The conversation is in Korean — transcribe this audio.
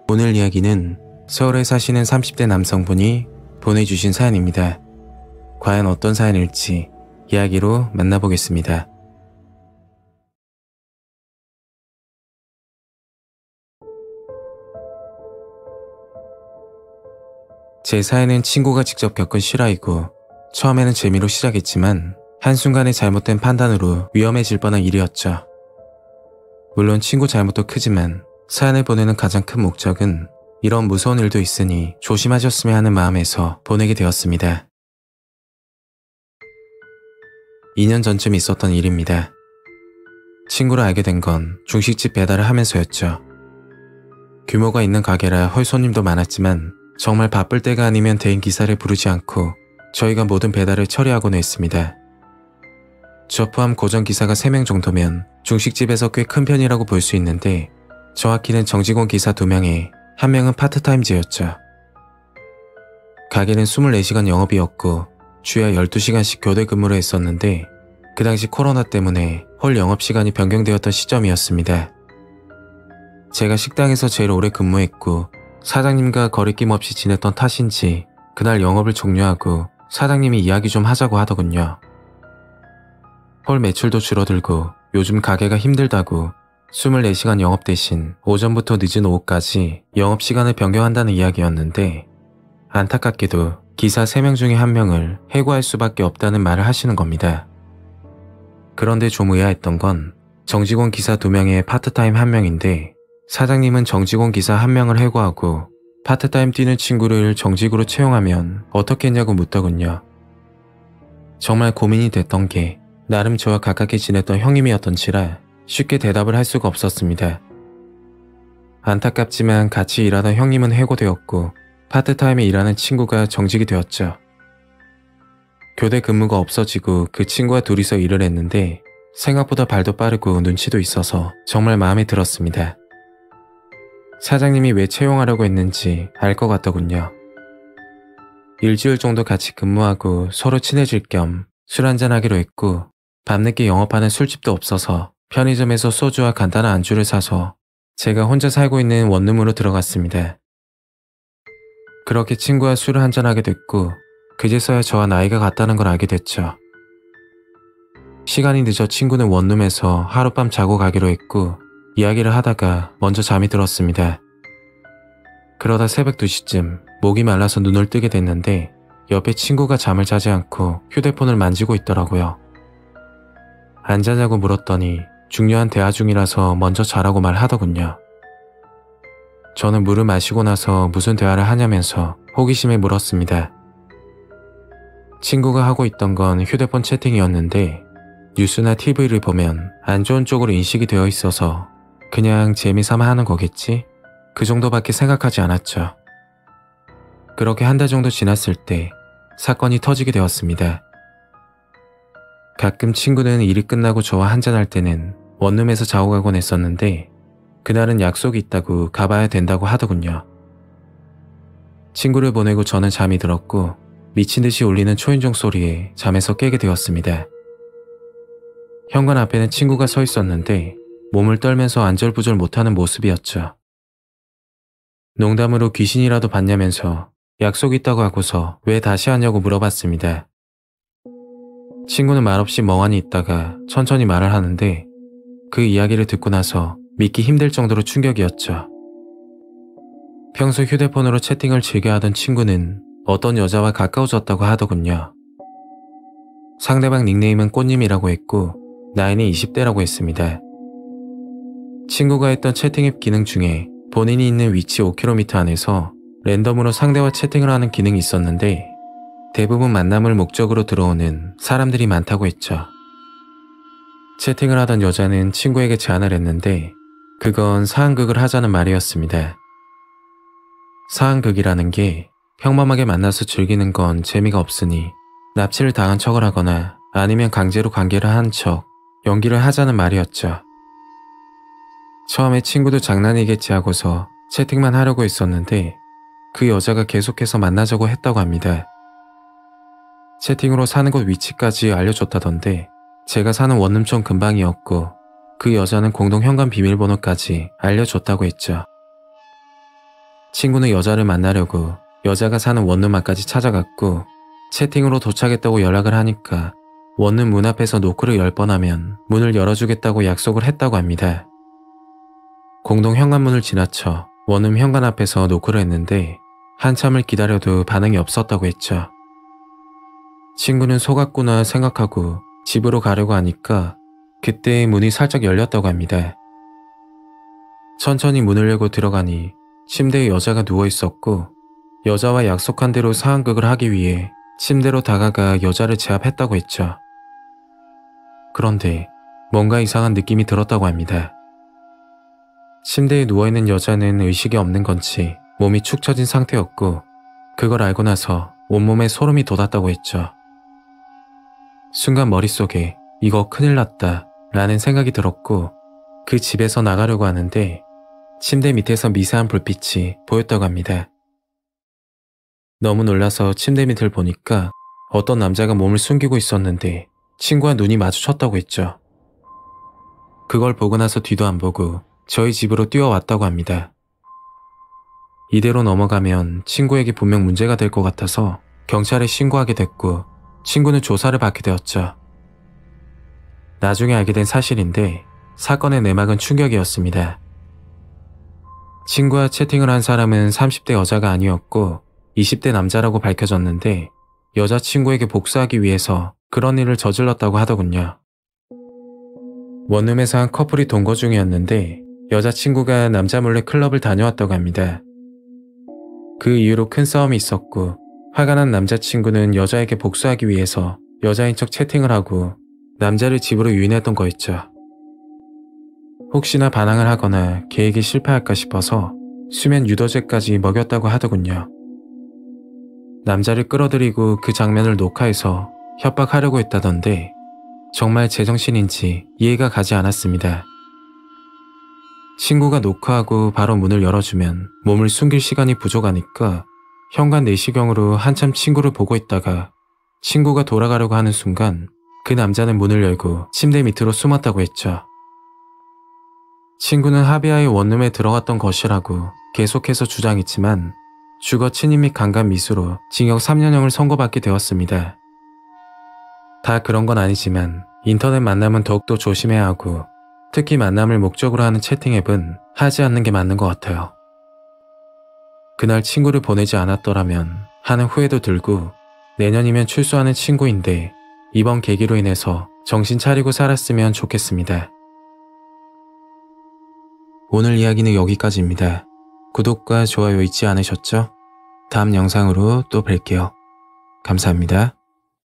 오늘 이야기는 서울에 사시는 30대 남성분이 보내주신 사연입니다. 과연 어떤 사연일지 이야기로 만나보겠습니다. 제 사연은 친구가 직접 겪은 실화이고 처음에는 재미로 시작했지만 한순간의 잘못된 판단으로 위험해질 뻔한 일이었죠. 물론 친구 잘못도 크지만 사연을 보내는 가장 큰 목적은 이런 무서운 일도 있으니 조심하셨으면 하는 마음에서 보내게 되었습니다. 2년 전쯤 있었던 일입니다. 친구를 알게 된 건 중식집 배달을 하면서였죠. 규모가 있는 가게라 헐 손님도 많았지만 정말 바쁠 때가 아니면 대행 기사를 부르지 않고 저희가 모든 배달을 처리하곤 했습니다. 저 포함 고정 기사가 3명 정도면 중식집에서 꽤 큰 편이라고 볼 수 있는데 정확히는 정직원 기사 2명에 1명은 파트타임제였죠. 가게는 24시간 영업이었고 주야 12시간씩 교대 근무를 했었는데 그 당시 코로나 때문에 홀 영업시간이 변경되었던 시점이었습니다. 제가 식당에서 제일 오래 근무했고 사장님과 거리낌 없이 지냈던 탓인지 그날 영업을 종료하고 사장님이 이야기 좀 하자고 하더군요. 홀 매출도 줄어들고 요즘 가게가 힘들다고 24시간 영업 대신 오전부터 늦은 오후까지 영업시간을 변경한다는 이야기였는데 안타깝게도 기사 3명 중에 1명을 해고할 수밖에 없다는 말을 하시는 겁니다. 그런데 좀 의아했던 건 정직원 기사 2명에 파트타임 1명인데 사장님은 정직원 기사 1명을 해고하고 파트타임 뛰는 친구를 정직으로 채용하면 어떻겠냐고 묻더군요. 정말 고민이 됐던 게 나름 저와 가깝게 지냈던 형님이었던지라 쉽게 대답을 할 수가 없었습니다. 안타깝지만 같이 일하던 형님은 해고되었고 파트타임에 일하는 친구가 정직이 되었죠. 교대 근무가 없어지고 그 친구와 둘이서 일을 했는데 생각보다 발도 빠르고 눈치도 있어서 정말 마음에 들었습니다. 사장님이 왜 채용하려고 했는지 알 것 같더군요. 일주일 정도 같이 근무하고 서로 친해질 겸 술 한잔하기로 했고 밤늦게 영업하는 술집도 없어서 편의점에서 소주와 간단한 안주를 사서 제가 혼자 살고 있는 원룸으로 들어갔습니다. 그렇게 친구와 술을 한잔하게 됐고 그제서야 저와 나이가 같다는 걸 알게 됐죠. 시간이 늦어 친구는 원룸에서 하룻밤 자고 가기로 했고 이야기를 하다가 먼저 잠이 들었습니다. 그러다 새벽 2시쯤 목이 말라서 눈을 뜨게 됐는데 옆에 친구가 잠을 자지 않고 휴대폰을 만지고 있더라고요. 안 자냐고 물었더니 중요한 대화 중이라서 먼저 자라고 말하더군요. 저는 물을 마시고 나서 무슨 대화를 하냐면서 호기심에 물었습니다. 친구가 하고 있던 건 휴대폰 채팅이었는데 뉴스나 TV를 보면 안 좋은 쪽으로 인식이 되어 있어서 그냥 재미삼아 하는 거겠지? 그 정도밖에 생각하지 않았죠. 그렇게 한 달 정도 지났을 때 사건이 터지게 되었습니다. 가끔 친구는 일이 끝나고 저와 한잔할 때는 원룸에서 자고 가곤 했었는데 그날은 약속이 있다고 가봐야 된다고 하더군요. 친구를 보내고 저는 잠이 들었고 미친 듯이 울리는 초인종 소리에 잠에서 깨게 되었습니다. 현관 앞에는 친구가 서 있었는데 몸을 떨면서 안절부절 못하는 모습이었죠. 농담으로 귀신이라도 봤냐면서 약속 있다고 하고서 왜 다시 하냐고 물어봤습니다. 친구는 말없이 멍하니 있다가 천천히 말을 하는데 그 이야기를 듣고 나서 믿기 힘들 정도로 충격이었죠. 평소 휴대폰으로 채팅을 즐겨 하던 친구는 어떤 여자와 가까워졌다고 하더군요. 상대방 닉네임은 꽃님이라고 했고 나이는 20대라고 했습니다. 친구가 했던 채팅 앱 기능 중에 본인이 있는 위치 5km 안에서 랜덤으로 상대와 채팅을 하는 기능이 있었는데 대부분 만남을 목적으로 들어오는 사람들이 많다고 했죠. 채팅을 하던 여자는 친구에게 제안을 했는데 그건 상황극을 하자는 말이었습니다. 상황극이라는 게 평범하게 만나서 즐기는 건 재미가 없으니 납치를 당한 척을 하거나 아니면 강제로 관계를 한 척 연기를 하자는 말이었죠. 처음에 친구도 장난이겠지 하고서 채팅만 하려고 했었는데 그 여자가 계속해서 만나자고 했다고 합니다. 채팅으로 사는 곳 위치까지 알려줬다던데 제가 사는 원룸촌 근방이었고 그 여자는 공동 현관 비밀번호까지 알려줬다고 했죠. 친구는 여자를 만나려고 여자가 사는 원룸 앞까지 찾아갔고 채팅으로 도착했다고 연락을 하니까 원룸 문 앞에서 노크를 10번 하면 문을 열어주겠다고 약속을 했다고 합니다. 공동 현관문을 지나쳐 원룸 현관 앞에서 노크를 했는데 한참을 기다려도 반응이 없었다고 했죠. 친구는 속았구나 생각하고 집으로 가려고 하니까 그때 문이 살짝 열렸다고 합니다. 천천히 문을 열고 들어가니 침대에 여자가 누워 있었고 여자와 약속한 대로 상황극을 하기 위해 침대로 다가가 여자를 제압했다고 했죠. 그런데 뭔가 이상한 느낌이 들었다고 합니다. 침대에 누워있는 여자는 의식이 없는 건지 몸이 축 처진 상태였고 그걸 알고 나서 온몸에 소름이 돋았다고 했죠. 순간 머릿속에 이거 큰일 났다 라는 생각이 들었고 그 집에서 나가려고 하는데 침대 밑에서 미세한 불빛이 보였다고 합니다. 너무 놀라서 침대 밑을 보니까 어떤 남자가 몸을 숨기고 있었는데 친구와 눈이 마주쳤다고 했죠. 그걸 보고 나서 뒤도 안 보고 저희 집으로 뛰어왔다고 합니다. 이대로 넘어가면 친구에게 분명 문제가 될 것 같아서 경찰에 신고하게 됐고 친구는 조사를 받게 되었죠. 나중에 알게 된 사실인데 사건의 내막은 충격이었습니다. 친구와 채팅을 한 사람은 30대 여자가 아니었고 20대 남자라고 밝혀졌는데 여자친구에게 복수하기 위해서 그런 일을 저질렀다고 하더군요. 원룸에서 한 커플이 동거 중이었는데 여자친구가 남자 몰래 클럽을 다녀왔다고 합니다. 그 이후로 큰 싸움이 있었고 화가 난 남자친구는 여자에게 복수하기 위해서 여자인 척 채팅을 하고 남자를 집으로 유인했던 거였죠. 혹시나 반항을 하거나 계획이 실패할까 싶어서 수면 유도제까지 먹였다고 하더군요. 남자를 끌어들이고 그 장면을 녹화해서 협박하려고 했다던데 정말 제정신인지 이해가 가지 않았습니다. 친구가 녹화하고 바로 문을 열어주면 몸을 숨길 시간이 부족하니까 현관 내시경으로 한참 친구를 보고 있다가 친구가 돌아가려고 하는 순간 그 남자는 문을 열고 침대 밑으로 숨었다고 했죠. 친구는 합의하에 원룸에 들어갔던 것이라고 계속해서 주장했지만 주거 침입 및 강간 미수로 징역 3년형을 선고받게 되었습니다. 다 그런 건 아니지만 인터넷 만남은 더욱더 조심해야 하고 특히 만남을 목적으로 하는 채팅 앱은 하지 않는 게 맞는 것 같아요. 그날 친구를 보내지 않았더라면 하는 후회도 들고 내년이면 출소하는 친구인데 이번 계기로 인해서 정신 차리고 살았으면 좋겠습니다. 오늘 이야기는 여기까지입니다. 구독과 좋아요 잊지 않으셨죠? 다음 영상으로 또 뵐게요. 감사합니다.